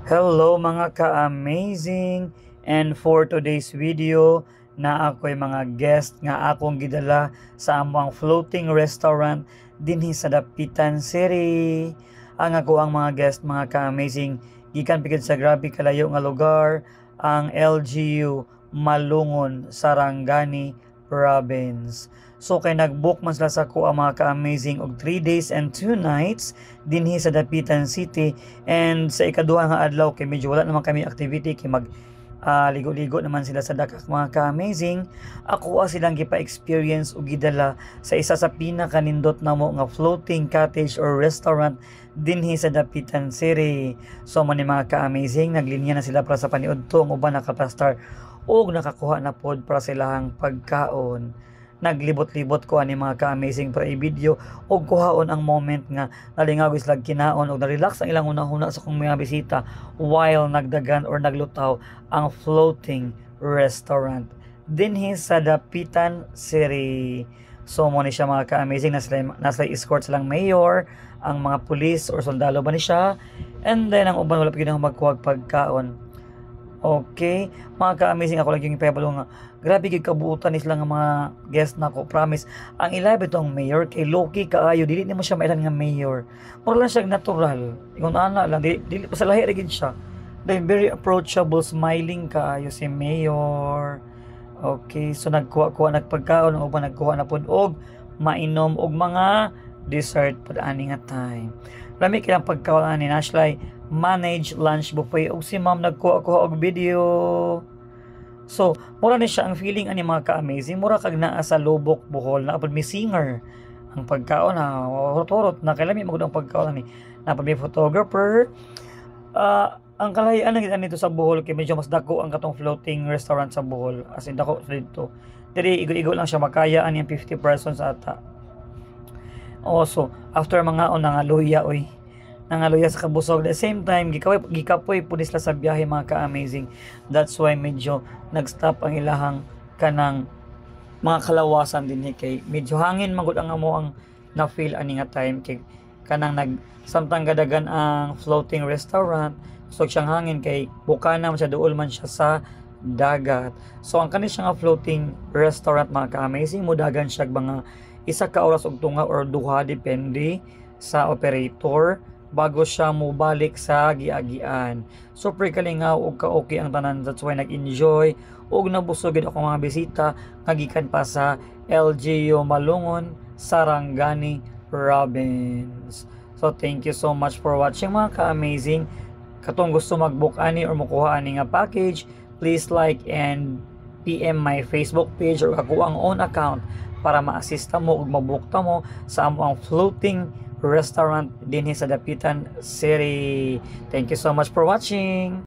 Hello mga ka-amazing, and for today's video na ako'y mga guest nga akong gidala sa among floating restaurant dinhi sa Dapitan City. Ang ako ang mga guest mga ka-amazing gikan pigid sa grabe kalayo nga lugar, ang LGU Malungon, Sarangani Province. So kay nag-book man sila sa ko ang mga ka-amazing og 3 days and 2 nights dinhi sa Dapitan City, and sa ikaduha nga adlaw kay medyo wala naman kami activity kay mag ligo-ligo naman sila sa dakak mga ka-amazing. Ako silang gipa-experience o gidala sa isa sa pinakanindot na mo nga floating cottage or restaurant dinhi sa Dapitan City. So man ni mga ka-amazing, naglinya na sila para sa paniudto ang uban nakapastar og nakakuha na pod para silang pagkaon. Naglibot-libot ko ani mga ka-amazing para i-video og kuhaon ang moment nga nalingaw sila kinaon og na-relax ang ilang una-una sa kong mga bisita while nagdagan or naglutaw ang floating restaurant dinhi sa Dapitan City. So mo ni siya mga ka-amazing, nasa escort silang mayor, ang mga pulis or sundalo ba ni siya, and then ang uban wala pa gyud magkuhag pagkaon. Okay, mga ka-amazing, ako lang yung ipabalo nga grabe gid kabuutan ni sila nga mga guest nako, promise. Ang ilabi tong mayor kay Loki kaayo, dili nimo siya mailan nga mayor, mura lang siya natural, ingon ana lang, dili pa sa lahi ra gid siya. Then very approachable, smiling kaayo si mayor. Okay, so nagkuha nagpagkaon ng uban, nagkuha na pod og mainom og mga dessert pod ani nga time. Lami kilang pagkaon ani Nashlay manage lunch buffet og si ma'am nagkuha og video. So mura ni siya ang feeling ani mga ka-amazing, mura kag naa sa Lubok, Bohol, na apod mi singer ang pagkaon na horot-horot na kay lami magud ang pagkaon ni na apod mi photographer. Ang kalahian na nito sa Bohol kay medyo mas dako ang katong floating restaurant sa Bohol, as in dako dito. Diri igo-igo lang siya, makaya ani 50 persons ata. Also, after mga nangaluya sa kabusog, at the same time gikapoy pud sila sa biyahe mga ka-amazing. That's why medyo nag-stop ang ilahang kanang mga kalawasan din kay medyo hangin magud ang amo ang na feel ani nga time kay kanang samtang gadagan ang floating restaurant, so siyang hangin kay bukana man siya, duol man siya sa dagat. So ang kani siya nga floating restaurant mga ka-amazing, mudagan siya mga isa ka oras og tunga or duha depende sa operator bago siya mobalik sa giagian. Super kalingaw og ka-okay ang tanan, that's why nag-enjoy og nabusog gid ako mga bisita nga gikan pa sa LGU Malungon, Sarangani Province. So thank you so much for watching mga ka-amazing. Katong gusto mag-book ani or makuha ani nga package, please like and PM my Facebook page or ako ang own account para ma-assista mo ug mabukta mo sa among floating restaurant dinhi sa Dapitan City. Thank you so much for watching.